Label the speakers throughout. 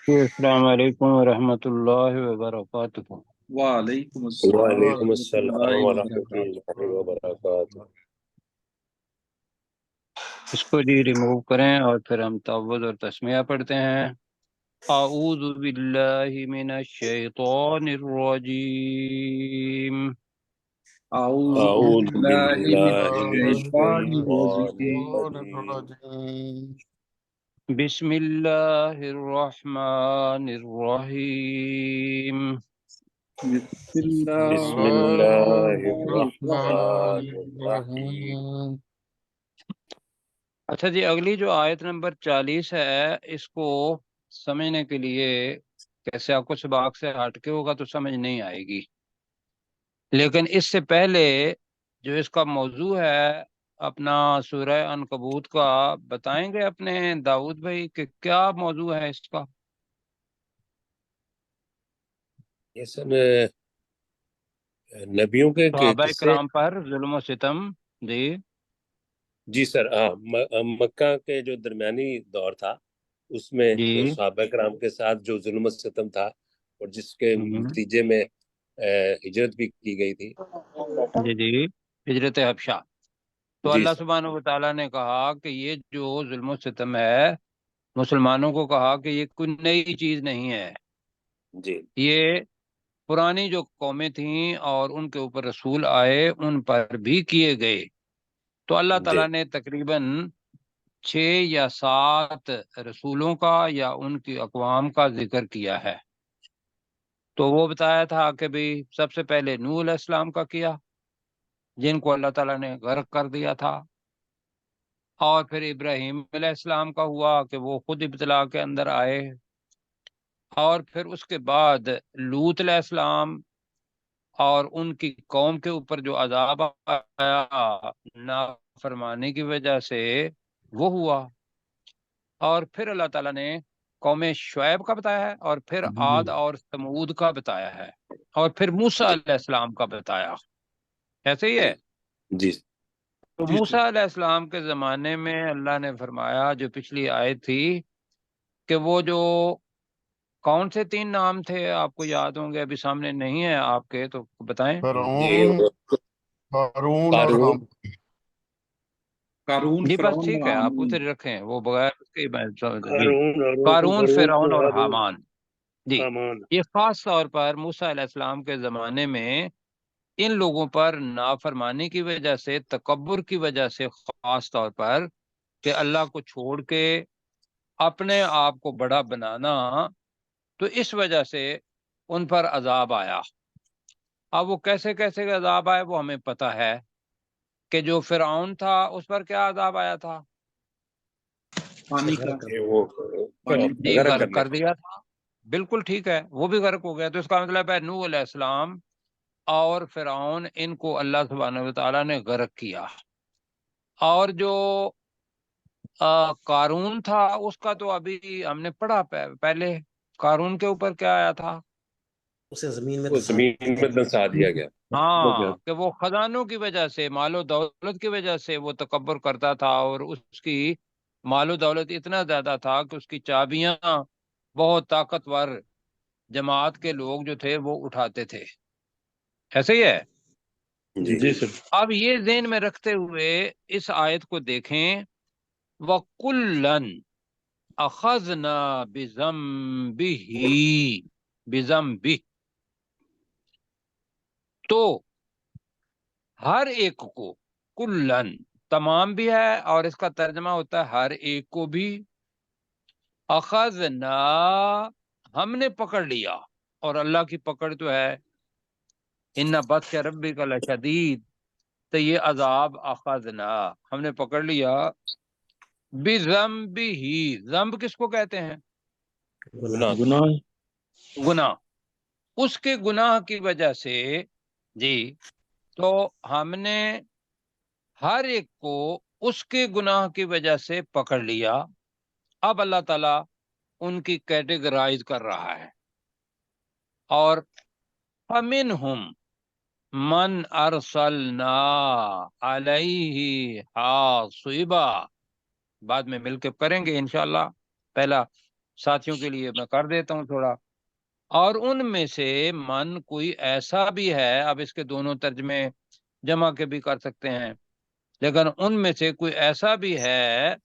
Speaker 1: السلام علیکم ورحمۃ اللہ وبرکاتہ۔
Speaker 2: وعلیکم السلام
Speaker 3: وعلیکم
Speaker 2: ورحمۃ
Speaker 3: السلام
Speaker 2: اللہ
Speaker 3: ورحمۃ
Speaker 2: وبرکاتہ۔
Speaker 3: اللہ وبرکاتہ۔
Speaker 1: اس کو جی ریموو کریں اور پھر ہم تعوذ اور تسمیہ پڑھتے ہیں۔ اعوذ باللہ من الشیطان الرجیم،
Speaker 2: اعوذ
Speaker 3: اعوذ
Speaker 2: باللہ من
Speaker 3: باللہ من
Speaker 2: الشیطان
Speaker 3: الشیطان
Speaker 2: الرجیم۔
Speaker 3: الرجیم۔
Speaker 1: بسم اللہ الرحمن الرحیم۔
Speaker 2: بسم اللہ
Speaker 3: بسم اللہ
Speaker 2: الرحمن
Speaker 3: الرحمن الرحیم۔
Speaker 1: اچھا جی، اگلی جو آیت نمبر 40 ہے، اس کو سمجھنے کے لیے کیسے آپ کو سباق سے ہٹ کے ہوگا تو سمجھ نہیں آئے گی، لیکن اس سے پہلے جو اس کا موضوع ہے اپنا سورہ عنکبوت کا، بتائیں گے اپنے داؤد بھائی کہ کیا موضوع ہے اس کا؟
Speaker 3: یہ سب نبیوں کے
Speaker 1: صحابہ
Speaker 3: قصے۔
Speaker 1: کرام پر ظلم و ستم۔ جی
Speaker 3: جی سر، ہاں، مکہ کے جو درمیانی دور تھا اس میں
Speaker 1: جی
Speaker 3: جو صحابہ کرام کے ساتھ جو ظلم و ستم تھا اور جس کے نتیجے میں ہجرت بھی کی گئی تھی۔
Speaker 1: جی جی، ہجرت حبشہ۔ تو
Speaker 3: جی
Speaker 1: اللہ
Speaker 3: سر۔
Speaker 1: سبحانہ و تعالیٰ نے کہا کہ یہ جو ظلم و ستم ہے، مسلمانوں کو کہا کہ یہ کوئی نئی چیز نہیں ہے،
Speaker 3: جی
Speaker 1: یہ پرانی جو قومیں تھیں اور ان کے اوپر رسول آئے ان پر بھی کیے گئے۔ تو اللہ
Speaker 3: جی
Speaker 1: تعالیٰ نے تقریباً 6 یا 7 رسولوں کا یا ان کی اقوام کا ذکر کیا ہے۔ تو وہ بتایا تھا کہ بھی سب سے پہلے نوح علیہ السلام کا کیا، جن کو اللہ تعالیٰ نے غرق کر دیا تھا، اور پھر ابراہیم علیہ السلام کا ہوا کہ وہ خود ابتلا کے اندر آئے، اور پھر اس کے بعد لوط علیہ السلام اور ان کی قوم کے اوپر جو عذاب آیا نافرمانی کی وجہ سے وہ ہوا، اور پھر اللہ تعالیٰ نے قوم شعیب کا بتایا ہے، اور پھر عاد اور ثمود کا بتایا ہے، اور پھر موسیٰ علیہ السلام کا بتایا۔ ایسے ہی ہے۔
Speaker 3: جی
Speaker 1: تو موسیٰ علیہ السلام کے زمانے میں اللہ نے فرمایا، جو پچھلی آیت تھی، کہ وہ جو کون سے 3 نام تھے آپ کو یاد ہوں گے، ابھی سامنے نہیں ہے آپ کے تو بتائیں۔
Speaker 3: جی،
Speaker 4: فرعون، قارون اور
Speaker 3: قارون،
Speaker 4: حام۔
Speaker 2: قارون،
Speaker 1: جی بس
Speaker 2: فرعون
Speaker 1: ٹھیک
Speaker 2: اور
Speaker 1: ہے، آپ
Speaker 2: حامان۔
Speaker 1: اسے رکھیں، وہ بغیر اس کے جی،
Speaker 3: قارون،
Speaker 1: قارون، فرعون اور
Speaker 3: ہارون،
Speaker 1: حامان۔ جی،
Speaker 3: حامان۔
Speaker 1: یہ خاص طور پر موسیٰ علیہ السلام کے زمانے میں ان لوگوں پر نافرمانی کی وجہ سے، تکبر کی وجہ سے، خاص طور پر کہ اللہ کو چھوڑ کے اپنے آپ کو بڑا بنانا، تو اس وجہ سے ان پر عذاب آیا۔ اب وہ کیسے کیسے عذاب آئے وہ ہمیں پتہ ہے، کہ جو فرعون تھا اس پر کیا عذاب آیا تھا؟
Speaker 2: پانی کا
Speaker 3: وہ
Speaker 1: جی،
Speaker 3: غرق
Speaker 1: غرق
Speaker 3: کرنے
Speaker 1: کر دیا تھا۔ بالکل ٹھیک ہے، وہ بھی غرق ہو گیا۔ تو اس کا مطلب ہے نوح علیہ السلام اور فرعون، ان کو اللہ سبحانہ و تعالیٰ نے غرق کیا۔ اور جو قارون تھا اس کا تو ابھی ہم نے پڑھا پہلے، قارون کے اوپر کیا آیا تھا؟
Speaker 3: اسے زمین میں دھنسا دیا گیا۔
Speaker 1: ہاں، کہ وہ خزانوں کی وجہ سے، مال و دولت کی وجہ سے وہ تکبر کرتا تھا، اور اس کی مال و دولت اتنا زیادہ تھا کہ اس کی چابیاں بہت طاقتور جماعت کے لوگ جو تھے وہ اٹھاتے تھے۔ ایسے ہی ہے۔
Speaker 3: جی سر۔
Speaker 1: اب یہ ذہن میں رکھتے ہوئے اس آیت کو دیکھیں، وَكُلًّا أَخَذْنَا بِذَنبِهِ، تو ہر ایک کو، کلن تمام بھی ہے، اور اس کا ترجمہ ہوتا ہے ہر ایک کو بھی، اخذنا ہم نے پکڑ لیا، اور اللہ کی پکڑ تو ہے ان بطش ربک لشدید، تو یہ عذاب اخذنا ہم نے پکڑ لیا، بذنبہ، ذنب کس کو کہتے ہیں؟ گناہ، اس کے گناہ کی وجہ سے۔ جی، تو ہم نے ہر ایک کو اس کے گناہ کی وجہ سے پکڑ لیا۔ اب اللہ تعالیٰ ان کی کیٹیگرائز کر رہا ہے، اور فَمِنْهُمْ، من ارسلنا علیہ حاصبا، بعد میں مل کے کریں گے انشاءاللہ، پہلا ساتھیوں کے لیے میں کر دیتا ہوں تھوڑا۔ اور ان میں سے من کوئی ایسا بھی ہے، اب اس کے دونوں ترجمے جمع کے بھی کر سکتے ہیں، لیکن ان میں سے کوئی ایسا بھی ہے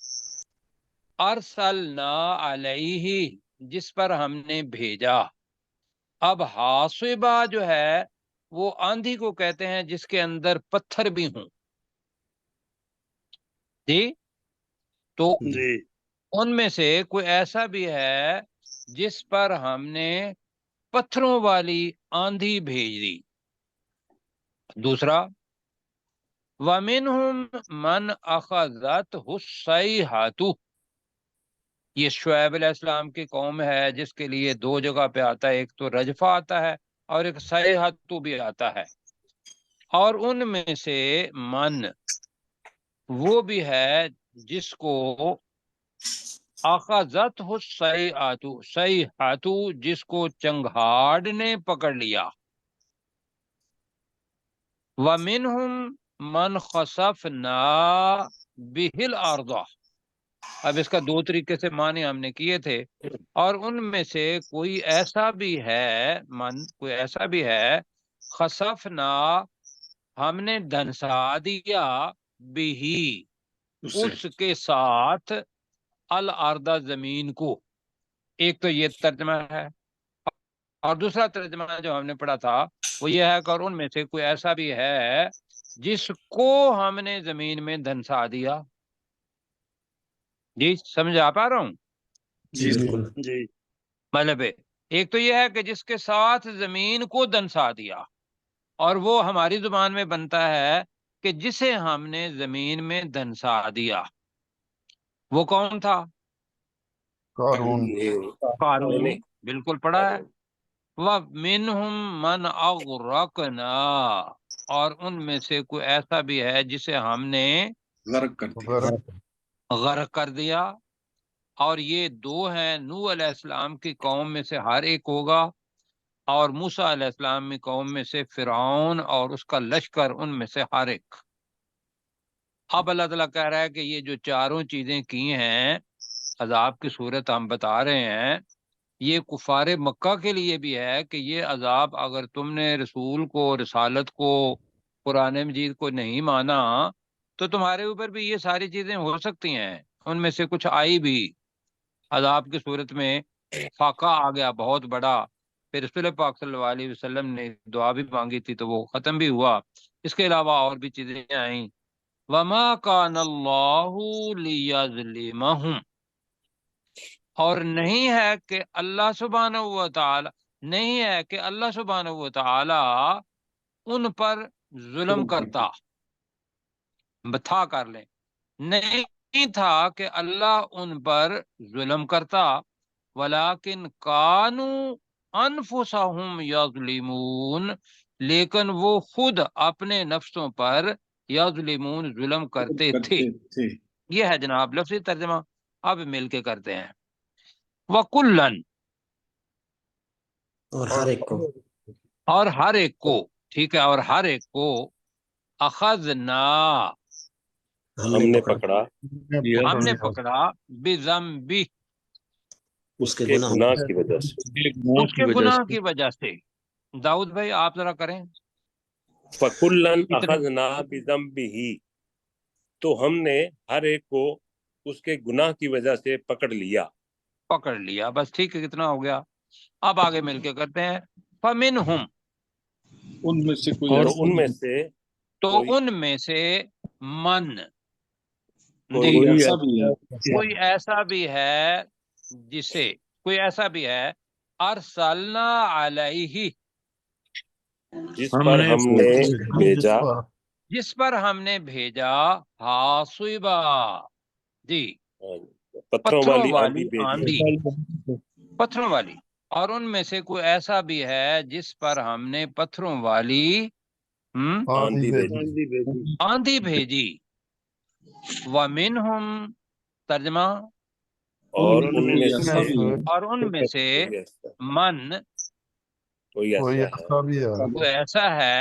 Speaker 1: ارسلنا علیہ، جس پر ہم نے بھیجا۔ اب حاصبہ جو ہے وہ آندھی کو کہتے ہیں جس کے اندر پتھر بھی ہوں، جی، تو
Speaker 3: جی
Speaker 1: ان میں سے کوئی ایسا بھی ہے جس پر ہم نے پتھروں والی آندھی بھیج دی۔ دوسرا، وَمِنْهُمْ مَنْ أَخَذَتْهُ الصَّيْحَةُ، یہ شعیب علیہ السلام کی قوم ہے جس کے لیے دو جگہ پہ آتا ہے، ایک تو رجفہ آتا ہے اور ایک صیحۃ بھی آتا ہے۔ اور ان میں سے من وہ بھی ہے جس کو اخذتہ الصیحۃ، صیحۃ جس کو چنگھاڑ نے پکڑ لیا۔ وَمِنْهُمْ مَنْ خَسَفْنَا بِهِ الْأَرْضَ، اب اس کا دو طریقے سے معنی ہم نے کیے تھے۔ اور ان میں سے کوئی ایسا بھی ہے، کوئی ایسا بھی ہے، خسفنا ہم نے دھنسا دیا، بھی اس کے ساتھ، الارض زمین کو۔ ایک تو یہ ترجمہ ہے، اور دوسرا ترجمہ جو ہم نے پڑھا تھا وہ یہ ہے کہ اور ان میں سے کوئی ایسا بھی ہے جس کو ہم نے زمین میں دھنسا دیا۔ جی سمجھ آ پا رہا ہوں؟
Speaker 2: جی
Speaker 3: جی
Speaker 1: مطلب ہے ایک تو یہ ہے کہ جس کے ساتھ زمین کو دنسا دیا، اور وہ ہماری زبان میں بنتا ہے کہ جسے ہم نے زمین میں دنسا دیا۔ وہ کون تھا؟
Speaker 4: قارون
Speaker 1: قارون، بالکل پڑھا ہے۔ وَمِنْهُمْ مَنْ أَغْرَقْنَا، اور ان میں سے کوئی ایسا بھی ہے جسے ہم نے
Speaker 2: غرق کر دیا۔
Speaker 4: غرق
Speaker 1: غرق کر دیا۔ اور یہ دو ہیں، نوح علیہ السلام کی قوم میں سے ہر ایک ہوگا، اور موسیٰ علیہ السلام کی قوم میں سے فرعون اور اس کا لشکر، ان میں سے ہر ایک۔ اب اللہ تعالیٰ کہہ رہا ہے کہ یہ جو چاروں چیزیں کی ہیں، عذاب کی صورت ہم بتا رہے ہیں، یہ کفار مکہ کے لیے بھی ہے کہ یہ عذاب اگر تم نے رسول کو، رسالت کو، قرآن مجید کو نہیں مانا تو تمہارے اوپر بھی یہ ساری چیزیں ہو سکتی ہیں۔ ان میں سے کچھ آئی بھی، عذاب کی صورت میں فاقہ آ گیا بہت بڑا، پھر رسول پاک صلی اللہ علیہ وسلم نے دعا بھی مانگی تھی تو وہ ختم بھی ہوا، اس کے علاوہ اور بھی چیزیں آئیں۔ وَمَا كَانَ اللَّهُ لِيَظْلِمَهُمْ، اور نہیں ہے کہ اللہ سبحانہ و تعالی، نہیں ہے کہ اللہ سبحانہ و تعالی ان پر ظلم کرتا، بتھا کر لیں، نہیں تھا کہ اللہ ان پر ظلم کرتا، ولیکن کانوا انفسہم یظلمون، لیکن وہ خود اپنے نفسوں پر یظلمون ظلم کرتے تھے۔ یہ ہے جناب لفظی ترجمہ، اب مل کے کرتے ہیں۔ وَكُلًّا،
Speaker 5: اور ہر ایک کو،
Speaker 1: اور ہر ایک کو، ٹھیک ہے، اور ہر ایک کو اخذنا
Speaker 5: ہم نے پکڑا
Speaker 1: ہم نے پکڑا، بذنبہ
Speaker 5: اس کے
Speaker 3: کے
Speaker 5: گناہ
Speaker 3: گناہ کی وجہ سے،
Speaker 1: اس کے گناہ کی وجہ سے۔ داؤد بھائی آپ ذرا کریں۔
Speaker 3: فَكُلًّا أَخَذْنَا بِذَنبِهِ، تو ہم نے ہر ایک کو اس کے گناہ کی وجہ سے پکڑ لیا۔
Speaker 1: پکڑ لیا، بس ٹھیک ہے، کتنا ہو گیا؟ اب آگے مل کے کرتے ہیں۔ فَمِنْهُمْ،
Speaker 2: ان میں سے کوئی
Speaker 3: اور
Speaker 2: ایسا
Speaker 3: ان میں سے
Speaker 1: تو
Speaker 3: کوئی
Speaker 1: ان میں سے من،
Speaker 3: کوئی
Speaker 1: جی،
Speaker 2: ایسا بھی ہے
Speaker 1: کوئی ایسا بھی ہے جسے، کوئی ایسا بھی ہے ارسلنا علیہ،
Speaker 3: جس پر ہم نے بھیجا،
Speaker 1: جس پر ہم نے بھیجا، حاصبا، جی،
Speaker 3: پتھروں والی آندھی بھیجی،
Speaker 1: آندھی، پتھروں والی۔ اور ان میں سے کوئی ایسا بھی ہے جس پر ہم نے پتھروں والی
Speaker 3: آندھی بھیجی،
Speaker 1: آندھی بھیجی۔ وَمِنْهُمْ، ترجمہ،
Speaker 3: اور ان میں
Speaker 2: ایسا
Speaker 3: سے
Speaker 2: بھی ہے
Speaker 1: اور ان میں سے
Speaker 3: کوئی ایسا
Speaker 1: من،
Speaker 3: کوئی ایسا ہے
Speaker 1: کوئی ایسا ہے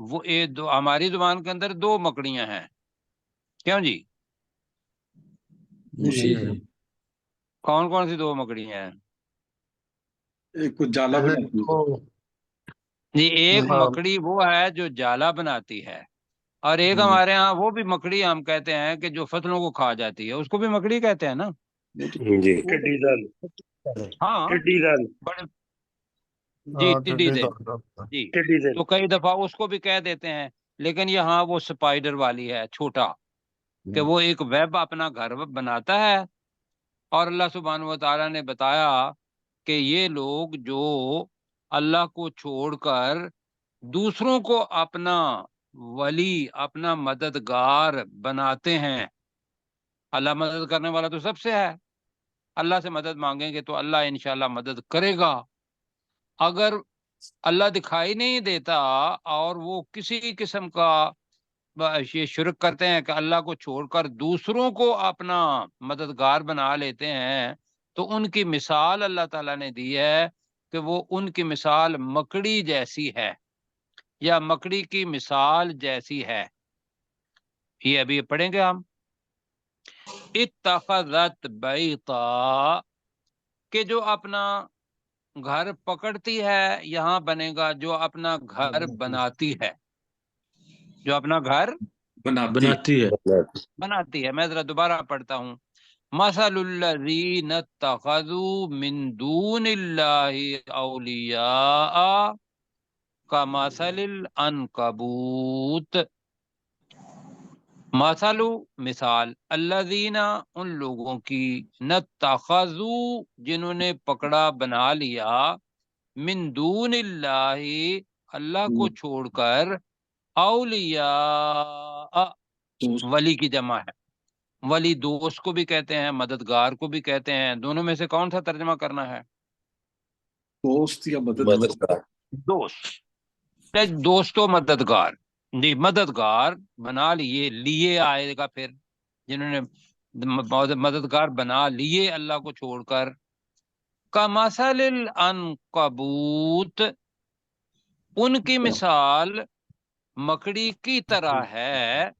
Speaker 1: وہ ہماری زبان کے اندر 2 مکڑیاں ہیں، کیوں جی؟
Speaker 2: جی
Speaker 1: کون کون سی 2 مکڑیاں ہیں؟
Speaker 2: ایک کچھ جالا بناتی ہے.
Speaker 1: جی ایک
Speaker 4: ہاں۔
Speaker 1: مکڑی وہ ہے جو جالا بناتی ہے، اور ایک ہمارے ہاں وہ بھی مکڑی ہم کہتے ہیں کہ جو فصلوں کو کھا جاتی ہے، اس کو بھی مکڑی کہتے ہیں نا؟
Speaker 3: جی ٹڈی دل،
Speaker 1: ہاں
Speaker 3: ٹڈی دل،
Speaker 1: بڑے، جی ٹڈی دل، جی
Speaker 3: ٹڈی دل.
Speaker 1: تو کئی دفعہ اس کو بھی کہہ دیتے ہیں، لیکن یہاں وہ سپائڈر والی ہے، چھوٹا، کہ وہ ایک ویب اپنا گھر بناتا ہے، اور اللہ سبحانہ و تعالیٰ نے بتایا کہ یہ لوگ جو اللہ کو چھوڑ کر دوسروں کو اپنا ولی، اپنا مددگار بناتے ہیں، اللہ مدد کرنے والا تو سب سے ہے، اللہ سے مدد مانگیں گے تو اللہ انشاءاللہ مدد کرے گا۔ اگر اللہ دکھائی نہیں دیتا اور وہ کسی قسم کا یہ شرک کرتے ہیں کہ اللہ کو چھوڑ کر دوسروں کو اپنا مددگار بنا لیتے ہیں، تو ان کی مثال اللہ تعالیٰ نے دی ہے کہ وہ ان کی مثال مکڑی جیسی ہے، یا مکڑی کی مثال جیسی ہے۔ یہ ابھی پڑھیں گے ہم، اتخذت بیتا، کہ جو اپنا گھر پکڑتی ہے، یہاں بنے گا جو اپنا گھر بناتی ہے، جو اپنا گھر
Speaker 2: بناتی ہے.
Speaker 1: بناتی ہے۔ میں ذرا دوبارہ پڑھتا ہوں، مثل الذین اتخذوا من دون اللہ اولیاء کمثل العنکبوت، مثل مثال، الذین ان لوگوں کی، نتخذوا جنہوں نے پکڑا بنا لیا، من دون اللہ اللہ کو چھوڑ کر، اولیاء ولی کی جمع ہے، ولی دوست کو بھی کہتے ہیں، مددگار کو بھی کہتے ہیں، دونوں میں سے کون سا ترجمہ کرنا ہے؟
Speaker 2: دوست یا مددگار.
Speaker 1: دوست، دوست و مددگار، جی مددگار بنا لیے آئے گا پھر، جنہوں نے مددگار بنا لیے اللہ کو چھوڑ کر، کمثل العنکبوت، ان کی مثال مکڑی کی طرح ہے،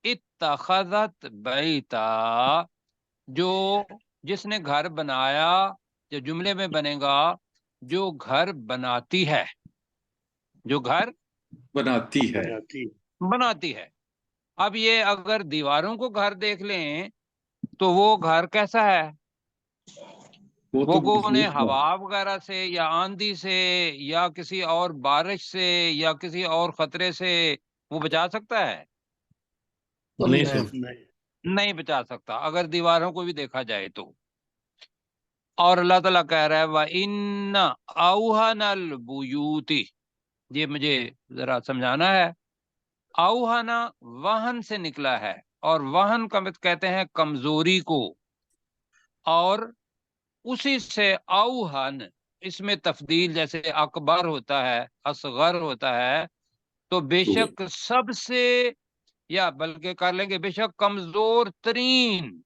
Speaker 1: اتخذت بیتا، جو جس نے گھر بنایا، جو جملے میں بنے گا جو گھر بناتی ہے، جو گھر بناتی ہے۔ اب یہ اگر دیواروں کو گھر دیکھ لیں تو وہ گھر کیسا ہے؟ وہ انہیں ہوا وغیرہ سے یا آندھی سے یا کسی اور بارش سے یا کسی اور خطرے سے وہ بچا سکتا ہے؟ نہیں بچا سکتا، اگر دیواروں کو بھی دیکھا جائے تو۔ اور اللہ تعالیٰ کہہ رہا ہے وَإِنَّ أَوْهَنَ الْبُيُوتِ، یہ مجھے ذرا سمجھانا ہے، اوہنا وہن سے نکلا ہے، اور وہن کا کہتے ہیں کمزوری کو، اور اسی سے اوہن، اس میں تفضیل جیسے اکبر ہوتا ہے، اصغر ہوتا ہے، تو بے شک سب سے، یا بلکہ کر لیں گے بے شک کمزور ترین،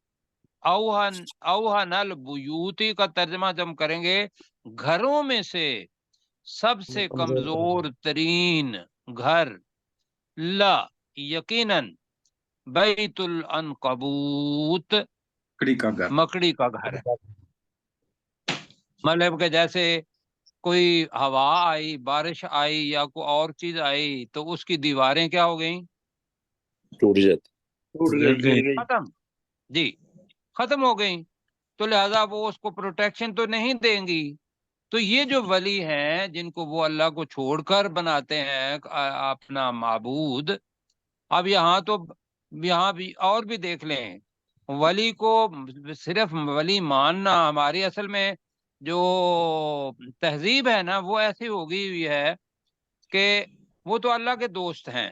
Speaker 1: اوہن البیوتی کا ترجمہ جب کریں گے گھروں میں سے سب سے کمزور ترین گھر، لا یقیناً، بیت العنکبوت، مکڑی کا گھر ہے۔ مطلب کہ جیسے کوئی ہوا آئی، بارش آئی یا کوئی اور چیز آئی تو اس کی دیواریں کیا ہو گئیں؟
Speaker 3: ٹوٹ گئی.
Speaker 1: ختم، جی ختم ہو گئیں، تو لہذا وہ اس کو پروٹیکشن تو نہیں دیں گی۔ تو یہ جو ولی ہیں جن کو وہ اللہ کو چھوڑ کر بناتے ہیں اپنا معبود، اب یہاں بھی اور بھی دیکھ لیں، ولی کو صرف ولی ماننا، ہماری اصل میں جو تہذیب ہے نا وہ ایسی ہو گئی ہوئی ہے کہ وہ تو اللہ کے دوست ہیں،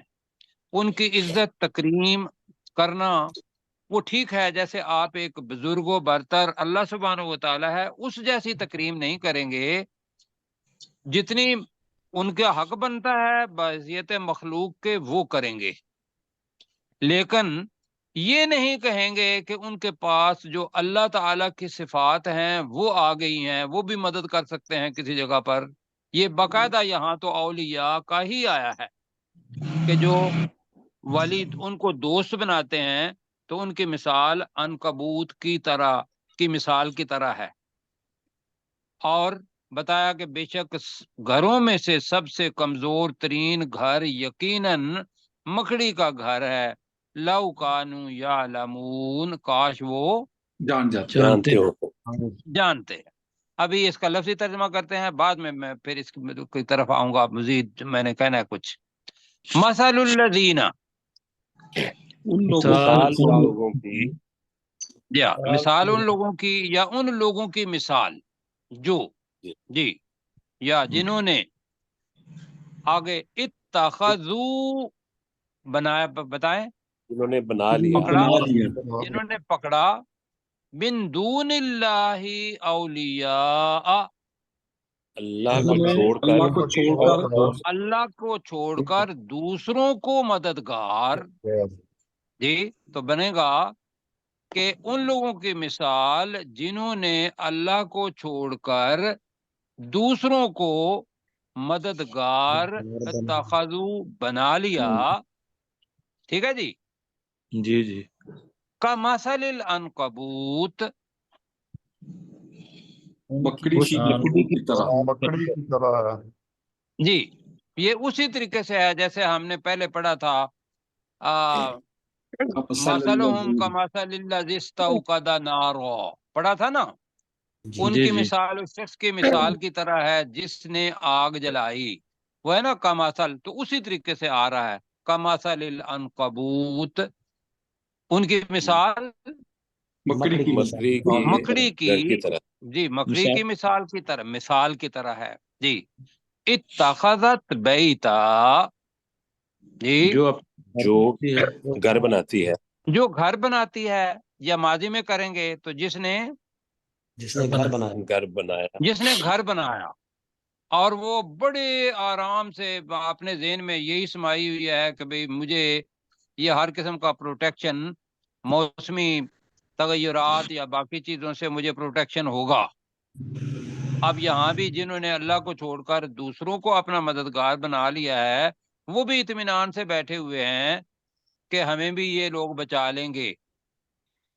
Speaker 1: ان کی عزت تکریم کرنا وہ ٹھیک ہے، جیسے آپ ایک بزرگ و برتر اللہ سبحانہ و تعالی ہے اس جیسی تکریم نہیں کریں گے جتنی ان کا حق بنتا ہے بحیثیت مخلوق کے وہ کریں گے، لیکن یہ نہیں کہیں گے کہ ان کے پاس جو اللہ تعالی کی صفات ہیں وہ آ گئی ہیں، وہ بھی مدد کر سکتے ہیں کسی جگہ پر۔ یہ باقاعدہ یہاں تو اولیاء کا ہی آیا ہے، کہ جو ولی ان کو دوست بناتے ہیں تو ان کی مثال عنکبوت کی مثال کی طرح ہے، اور بتایا کہ بے شک گھروں میں سے سب سے کمزور ترین گھر یقیناً مکڑی کا گھر ہے، لو کانو یعلمون، کاش وہ
Speaker 3: جانتے ہو۔
Speaker 1: جانتے ہیں۔ ابھی اس کا لفظی ترجمہ کرتے ہیں، بعد میں پھر اس کی طرف آؤں گا مزید، میں نے کہنا ہے کچھ۔ مثل الذین،
Speaker 2: ان لوگوں
Speaker 3: مثال
Speaker 2: کی
Speaker 3: ان لوگوں کی،
Speaker 1: یا مثال ان لوگوں کی، یا ان لوگوں کی مثال جو، جی، یا جنہوں نے، آگے اتخذو، بنایا، بتائیں،
Speaker 3: جنہوں نے بنا لیا
Speaker 1: پکڑا،
Speaker 2: بنا لیا
Speaker 1: جنہوں نے پکڑا، من دون اللہ اولیاء،
Speaker 3: اللہ کو
Speaker 2: انہوں نے
Speaker 3: چھوڑ کر
Speaker 2: اللہ کو چھوڑ کر
Speaker 1: اللہ کو چھوڑ کر دوسروں کو مددگار، جی، تو بنے گا کہ ان لوگوں کی مثال جنہوں نے اللہ کو چھوڑ کر دوسروں کو مددگار اتخذو بنا لیا، ٹھیک ہے جی،
Speaker 2: جی جی
Speaker 1: کمثل العنکبوت،
Speaker 2: بکری کی طرح
Speaker 4: مکڑی کی طرح ہے۔
Speaker 1: جی، یہ اسی طریقے سے ہے جیسے ہم نے پہلے پڑھا تھا، مثلہم کمثل الذی استوقد نارا، پڑھا تھا نا، ان کی مثال اس شخص کی مثال کی طرح ہے جس نے آگ جلائی، وہ ہے نا کمثل، تو اسی طریقے سے آ رہا ہے کمثل العنکبوت، ان کی مثال
Speaker 2: مکڑی کی
Speaker 1: مکڑی
Speaker 3: گھر کی
Speaker 1: کی،
Speaker 3: طرح۔
Speaker 1: جی، مکڑی کی مثال کی طرح ہے، جی، اتخذت بیتا، جی،
Speaker 3: جو گھر بناتی ہے،
Speaker 1: جو گھر بناتی ہے، یا ماضی میں کریں گے تو جس نے
Speaker 3: گھر بنایا،
Speaker 1: جس نے گھر بنایا، اور وہ بڑے آرام سے اپنے ذہن میں یہی سمائی ہوئی ہے کہ بھئی مجھے یہ ہر قسم کا پروٹیکشن، موسمی تغیرات یا باقی چیزوں سے مجھے پروٹیکشن ہوگا۔ اب یہاں بھی جنہوں نے اللہ کو چھوڑ کر دوسروں کو اپنا مددگار بنا لیا ہے، وہ بھی اطمینان سے بیٹھے ہوئے ہیں کہ ہمیں بھی یہ لوگ بچا لیں گے۔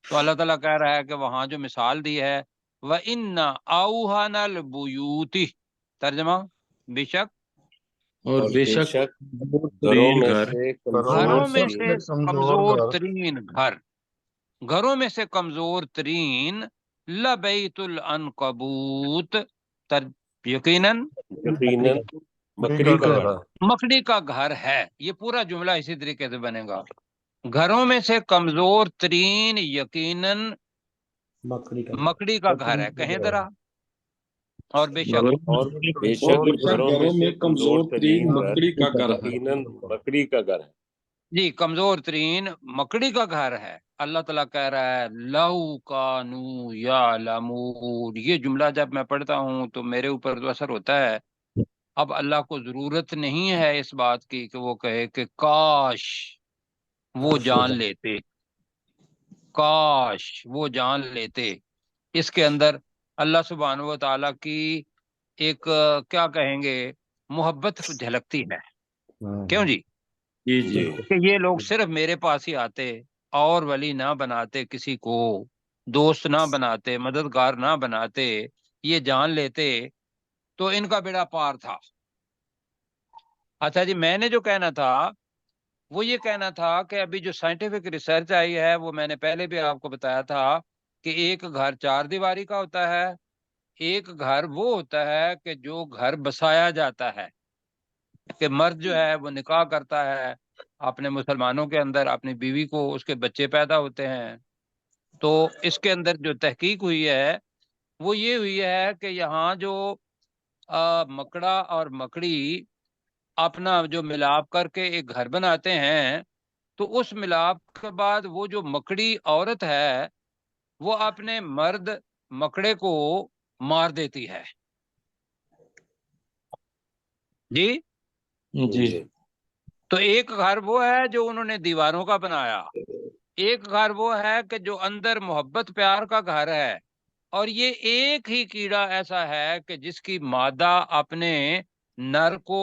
Speaker 1: تو اللہ تعالیٰ کہہ رہا ہے کہ وہاں جو مثال دی ہے، وَإِنَّ أَوْهَنَ الْبُيُوتِ، ترجمہ، بے شک،
Speaker 2: اور بے شک
Speaker 3: گھروں میں
Speaker 2: گھر
Speaker 3: سے
Speaker 1: گھروں میں
Speaker 3: کمزور
Speaker 1: سے کمزور ترین گھر، گھروں میں سے کمزور ترین، لَبَيْتُ الْعَنْقَبُوتِ، یقیناً
Speaker 3: یقیناً مکڑی کا گھر،
Speaker 1: مکڑی کا گھر ہے۔ یہ پورا جملہ اسی طریقے سے بنے گا، گھروں میں سے کمزور ترین یقیناً مکڑی کا گھر ہے، کہیں ذرا، اور بے شک،
Speaker 3: اور بے شک گھروں میں سے کمزور ترین گھر
Speaker 2: مکڑی کا گھر ہے۔
Speaker 3: یقیناً مکڑی کا گھر ہے۔
Speaker 1: جی، کمزور ترین مکڑی کا گھر ہے۔ اللہ تعالیٰ کہہ رہا ہے لو کانو یعلمون، یہ جملہ جب میں پڑھتا ہوں تو میرے اوپر تو اثر ہوتا ہے، اب اللہ کو ضرورت نہیں ہے اس بات کی کہ وہ کہے کہ کاش وہ جان لیتے، کاش وہ جان لیتے۔ اس کے اندر اللہ سبحانہ و تعالیٰ کی ایک کیا کہیں گے، محبت جھلکتی ہے، کیوں جی،
Speaker 2: جی جی
Speaker 1: کہ یہ لوگ صرف میرے پاس ہی آتے اور ولی نہ بناتے، کسی کو دوست نہ بناتے، مددگار نہ بناتے، یہ جان لیتے تو ان کا بیڑا پار تھا۔ اچھا جی، میں نے جو کہنا تھا وہ یہ کہنا تھا کہ ابھی جو سائنٹیفک ریسرچ آئی ہے، وہ میں نے پہلے بھی آپ کو بتایا تھا کہ ایک گھر 4 دیواری کا ہوتا ہے، ایک گھر وہ ہوتا ہے کہ جو گھر بسایا جاتا ہے، کہ مرد جو ہے وہ نکاح کرتا ہے اپنے مسلمانوں کے اندر، اپنی بیوی کو، اس کے بچے پیدا ہوتے ہیں۔ تو اس کے اندر جو تحقیق ہوئی ہے وہ یہ ہوئی ہے کہ یہاں جو مکڑا اور مکڑی اپنا جو ملاپ کر کے ایک گھر بناتے ہیں، تو اس ملاپ کے بعد وہ جو مکڑی عورت ہے وہ اپنے مرد مکڑے کو مار دیتی ہے، جی۔
Speaker 2: جی
Speaker 1: تو ایک گھر وہ ہے جو انہوں نے دیواروں کا بنایا، ایک گھر وہ ہے کہ جو اندر محبت پیار کا گھر ہے، اور یہ ایک ہی کیڑا ایسا ہے کہ جس کی مادہ اپنے نر کو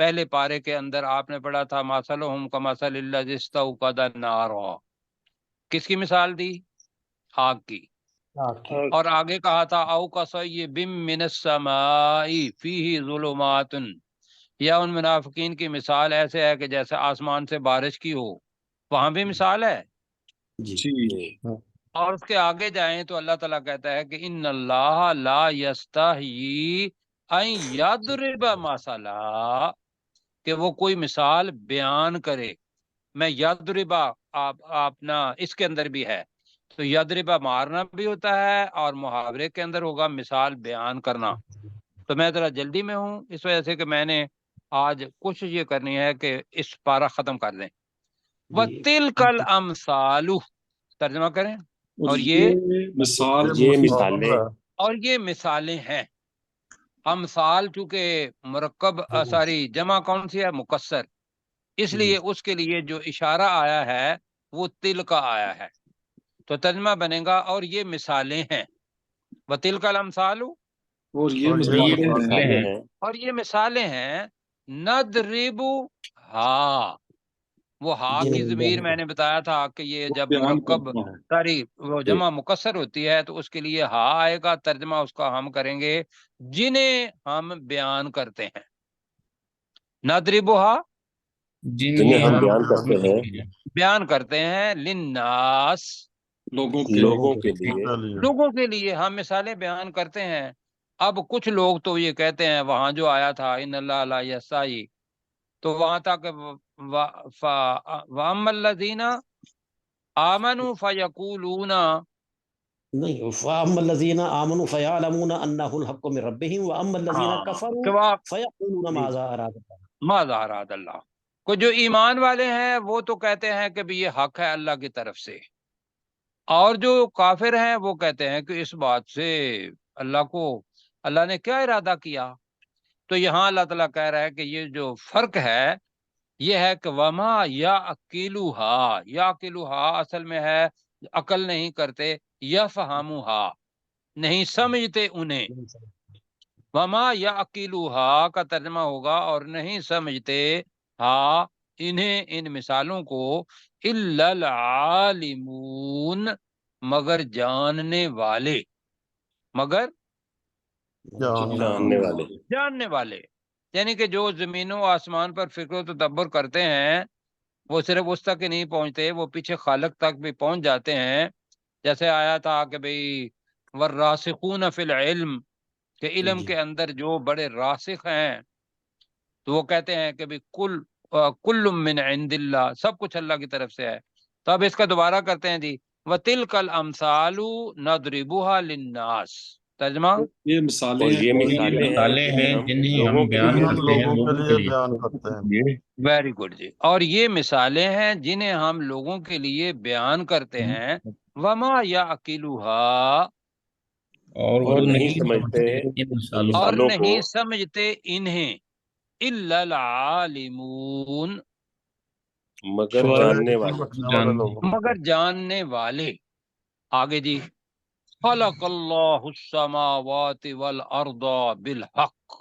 Speaker 1: پہلے پارے کے اندر آپ نے پڑھا تھا مثلہم کمثل الذی استوقد النار، کس کی مثال دی؟ آگ کی. اور آگے کہا تھا او کصیب من السماء فیہ ظلمات، یا ان منافقین کی مثال ایسے ہے کہ جیسے آسمان سے بارش کی ہو، وہاں بھی مثال ہے.
Speaker 2: جی
Speaker 1: اور اس کے آگے جائیں تو اللہ تعالیٰ کہتا ہے کہ ان اللہ لا یستحیی ان یضرب مثلا، کہ وہ کوئی مثال بیان کرے. میں یضربا اپنا اس کے اندر بھی ہے، تو یضربا مارنا بھی ہوتا ہے اور محاورے کے اندر ہوگا مثال بیان کرنا. تو میں ذرا جلدی میں ہوں اس وجہ سے کہ میں نے آج کوشش یہ کرنی ہے کہ اس پارہ ختم کر دیں. وَتِلْكَ الْأَمْثَالُ، ترجمہ کریں. اور یہ
Speaker 2: مثال
Speaker 3: یہ مثالیں
Speaker 1: اور یہ مثالیں ہیں. امثال چونکہ مرکب ساری جمع کون سی ہے؟ مکسر، اس لیے اس کے لیے جو اشارہ آیا ہے وہ تل کا آیا ہے. تو ترجمہ بنے گا اور یہ مثالیں ہیں. وَتِلْكَ الْأَمْثَالُ،
Speaker 2: اور یہ
Speaker 3: یہ
Speaker 2: مثالیں
Speaker 3: مثالیں ہیں.
Speaker 1: اور یہ مثالیں ہیں. نَضْرِبُ ہا، وہ ہا کی ضمیر میں نے بتایا تھا کہ یہ جب
Speaker 2: بیان
Speaker 1: مرکب
Speaker 2: کرتا ہے.
Speaker 1: ساری وہ جمع مکسر ہوتی ہے تو اس کے لیے ہا آئے گا. ترجمہ اس کا ہم کریں گے جنہیں ہم بیان کرتے ہیں. نَضْرِبُہا،
Speaker 3: جنہیں ہم بیان کرتے ہیں
Speaker 1: بیان کرتے ہیں. للناس،
Speaker 3: لوگوں کے لیے.
Speaker 1: لوگوں کے لیے ہم مثالیں بیان کرتے ہیں. اب کچھ لوگ تو یہ کہتے ہیں وہاں جو آیا تھا ان اللہ لا یستحیی، تو وہاں تک وَأَمَّا الَّذِينَ آمَنُوا فَيَقُولُونَ،
Speaker 5: نہیں، فَأَمَّا الَّذِينَ آمَنُوا فَيَعْلَمُونَ أَنَّهُ الْحَقُّ مِنْ رَبِّهِمْ وَأَمَّا الَّذِينَ
Speaker 1: کہ
Speaker 5: كَفَرُوا فَيَقُولُونَ مَاذَا أَرَادَ اللَّهُ
Speaker 1: ماذا اراد اللہ، کو جو ایمان والے ہیں وہ تو کہتے ہیں کہ بھی یہ حق ہے اللہ کی طرف سے، اور جو کافر ہیں وہ کہتے ہیں کہ اس بات سے اللہ نے کیا ارادہ کیا. تو یہاں اللہ تعالیٰ کہہ رہا ہے کہ یہ جو فرق ہے یہ ہے کہ وما یا اکیلوہا اصل میں ہے عقل نہیں کرتے، یا فہموہا نہیں سمجھتے انہیں. وما یا اکیلوہا کا ترجمہ ہوگا اور نہیں سمجھتے ہا انہیں، ان مثالوں کو، الا العالمون مگر جاننے والے، مگر جاننے والے. یعنی کہ جو زمین و آسمان پر فکر و تدبر کرتے ہیں وہ صرف اس تک ہی نہیں پہنچتے، وہ پیچھے خالق تک بھی پہنچ جاتے ہیں. جیسے آیا تھا کہ بھئی والراسخون فی العلم، کہ علم کے اندر جو بڑے راسخ ہیں تو وہ کہتے ہیں کہ بھئی کل من عند اللہ، سب کچھ اللہ کی طرف سے ہے. تو اب اس کا دوبارہ کرتے ہیں جی. وَتِلْكَ الْأَمْثَالُ نَضْرِبُهَا لِلنَّاسِ، ترجمہ
Speaker 2: یہ مثالیں
Speaker 3: اور
Speaker 2: ہیں
Speaker 3: یہ
Speaker 6: مثالیں ہیں جنہیں ہم بیان کرتے ہیں لوگوں کے لیے.
Speaker 1: ویری گڈ جی. اور یہ مثالیں ہیں جنہیں ہم لوگوں کے لیے بیان کرتے ہیں. وما یا اکیلوہا،
Speaker 6: اور وہ
Speaker 3: اور
Speaker 6: نہیں
Speaker 3: نہیں سمجھتے
Speaker 6: ان مثالوں
Speaker 1: اور
Speaker 3: مثالوں کو
Speaker 1: نہیں سمجھتے انہیں، الا العالمون
Speaker 3: مگر جاننے والے.
Speaker 1: مگر جاننے والے. آگے جی. خلق اللہ السماوات والارض بالحق،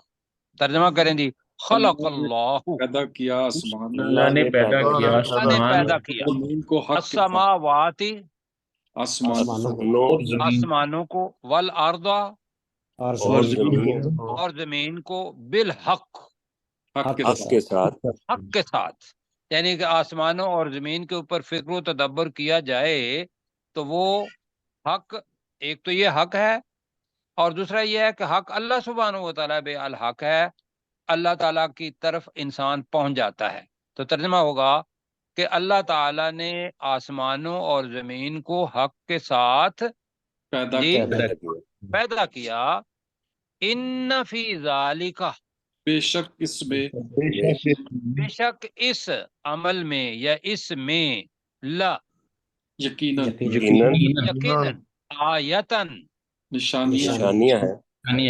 Speaker 1: ترجمہ کریں جی. خلق اللہ،
Speaker 2: پیدا کیا آسمان
Speaker 6: اللہ نے پیدا کیا
Speaker 1: اللہ نے
Speaker 6: آسمان
Speaker 1: پیدا کیا
Speaker 2: زمین کو حق کے ساتھ.
Speaker 1: السماوات،
Speaker 2: آسمانوں
Speaker 1: آسمانوں کو، والارض
Speaker 3: اور زمین
Speaker 1: اور زمین کو، بالحق
Speaker 2: حق کے
Speaker 3: حق
Speaker 2: ساتھ.
Speaker 3: کے ساتھ.
Speaker 1: حق کے ساتھ. یعنی کہ آسمانوں اور زمین کے اوپر فکر و تدبر کیا جائے تو وہ حق، ایک تو یہ حق ہے اور دوسرا یہ ہے کہ حق اللہ سبحانہ و تعالیٰ بے الحق ہے، اللہ تعالیٰ کی طرف انسان پہنچ جاتا ہے. تو ترجمہ ہوگا کہ اللہ تعالیٰ نے آسمانوں اور زمین کو حق کے ساتھ
Speaker 2: پیدا
Speaker 1: جی
Speaker 2: کیا.
Speaker 1: پیدا کیا. ان فی ذالک،
Speaker 2: بے شک اس میں
Speaker 1: بے شک اس عمل میں یا اس میں، لا
Speaker 2: یقیناً
Speaker 1: یقیناً، آیتن
Speaker 3: نشانیاں ہیں.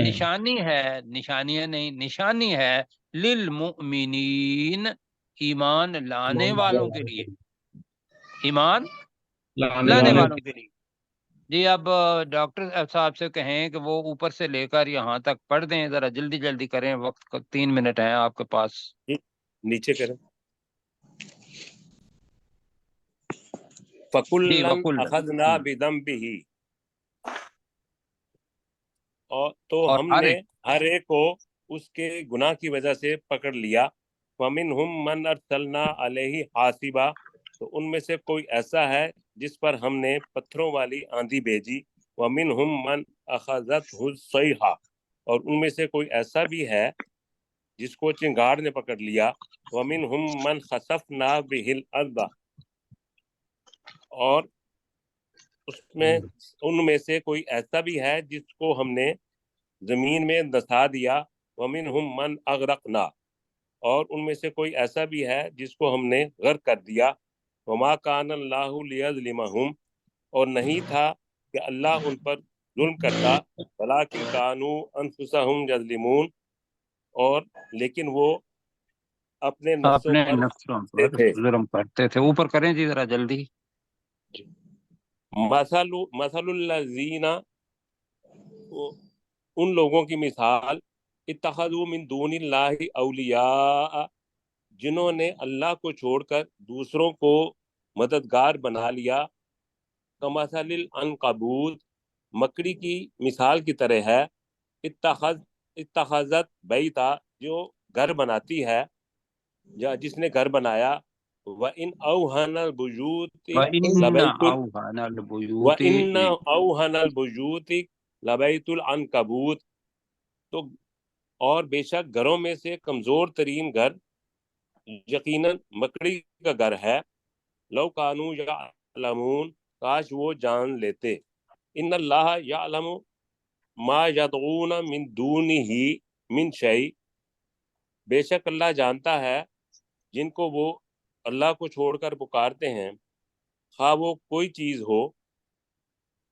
Speaker 1: نشانی ہے، نشانیاں نہیں، نشانی ہے، للمؤمنین ایمان لانے والوں کے لیے، ایمان لانے والوں کے لیے. جی اب ڈاکٹر صاحب سے کہیں کہ وہ اوپر سے لے کر یہاں تک پڑھ دیں، ذرا جلدی جلدی کریں، وقت 3 منٹ ہیں آپ کے پاس.
Speaker 3: نیچے کریں.
Speaker 1: جی
Speaker 3: فَكُلًّا
Speaker 1: وکل
Speaker 3: أَخَذْنَا بِذَنبِهِ، اور تو
Speaker 1: اور
Speaker 3: ہم
Speaker 1: ہر
Speaker 3: نے
Speaker 1: ایک
Speaker 3: ہر ایک کو اس کے گناہ کی وجہ سے پکڑ لیا. وَمِنْهُمْ مَنْ أَرْسَلْنَا عَلَيْهِ حَاصِبًا، تو ان میں سے کوئی ایسا ہے جس پر ہم نے پتھروں والی آندھی بھیجی. وَمِنْهُمْ مَنْ أَخَذَتْهُ الصَّيْحَةُ، اور ان میں سے کوئی ایسا بھی ہے جس کو چنگاڑ نے پکڑ لیا. وَمِنْهُمْ مَنْ خَسَفْنَا بِهِ الْأَرْضَ، اور ان میں سے کوئی ایسا بھی ہے جس کو ہم نے زمین میں دسا دیا. وَمِنْهُمْ مَنْ أَغْرَقْنَا، اور ان میں سے کوئی ایسا بھی ہے جس کو ہم نے غرق کر دیا. وَمَا كَانَ اللَّهُ لِيَظْلِمَهُمْ، اور نہیں تھا کہ اللہ ان پر ظلم کرتا. وَلَٰكِنْ كَانُوا أَنفُسَهُمْ يَظْلِمُونَ، اور لیکن وہ اپنے نفسوں
Speaker 1: اپنے
Speaker 3: پر
Speaker 1: نفسوں
Speaker 3: کرتے
Speaker 1: پر
Speaker 3: تھے.
Speaker 1: ظلم کرتے تھے. اوپر کریں جی ذرا جلدی.
Speaker 3: مثل الذین، ان لوگوں کی مثال، اتخذوا من دون اللہ اولیاء، جنہوں نے اللہ کو چھوڑ کر دوسروں کو مددگار بنا لیا. کمثل العنکبوت، مکڑی کی مثال کی طرح ہے. اتخذت بیتا، جو گھر بناتی ہے، یا جس نے گھر بنایا. وَإِنْ أَوْهَنَ الْبُيُوتِ
Speaker 1: وَإِنَّ
Speaker 3: لَبَيْتُ
Speaker 1: أَوْهَنَ الْبُيُوتِ،
Speaker 3: وَإِنَّ أَوْهَنَ الْبُيُوتِ لَبَيْتُ الْعَنْكَبُوتِ، تو اور بے شک گھروں میں سے کمزور ترین گھر یقیناً مکڑی کا گھر ہے. لو کانوا یعلمون، کاش وہ جان لیتے. ان اللہ یعلم ما یدعون من دونہ من شیء، بے شک اللہ جانتا ہے جن کو وہ اللہ کو چھوڑ کر پکارتے ہیں، خواہ وہ کوئی چیز ہو.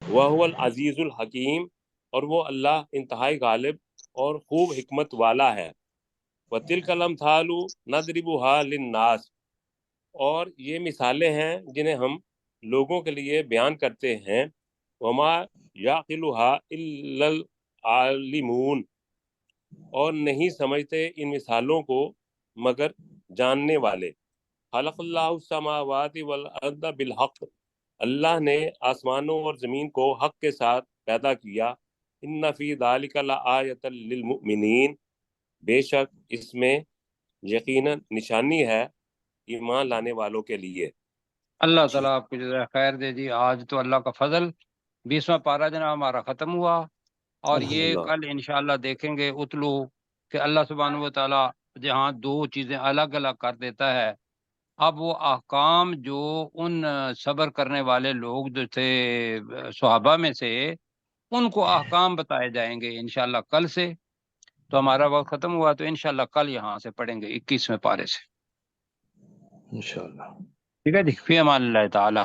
Speaker 3: وَهُوَ الْعَزِيزُ الْحَكِيمُ، اور وہ اللہ انتہائی غالب اور خوب حکمت والا ہے. وَتِلْكَ الْأَمْثَالُ نَضْرِبُهَا لِلنَّاسِ، اور یہ مثالیں ہیں جنہیں ہم لوگوں کے لیے بیان کرتے ہیں. وَمَا يَعْقِلُهَا إِلَّا الْعَالِمُونَ، اور نہیں سمجھتے ان مثالوں کو مگر جاننے والے. خلق اللہ السماوات والارض بالحق، اللہ نے آسمانوں اور زمین کو حق کے ساتھ پیدا کیا. ان فی ذلک لآیۃ للمؤمنین، بے شک اس میں یقیناً نشانی ہے ایمان لانے والوں کے لیے.
Speaker 1: اللہ تعالیٰ آپ کو جزائے خیر دے جی. آج تو اللہ کا فضل 20واں پارہ جناب ہمارا ختم ہوا، اور یہ کل انشاءاللہ دیکھیں گے اتلو کہ اللہ سبحانہ و تعالیٰ جہاں دو چیزیں الگ الگ کر دیتا ہے، اب وہ احکام جو ان صبر کرنے والے لوگ جو تھے صحابہ میں سے، ان کو احکام بتائے جائیں گے انشاءاللہ کل سے. تو ہمارا وقت ختم ہوا، تو انشاءاللہ کل یہاں سے پڑھیں گے 21ویں پارے سے.
Speaker 2: انشاءاللہ.
Speaker 1: ٹھیک ہے جی. فی امان اللہ تعالی.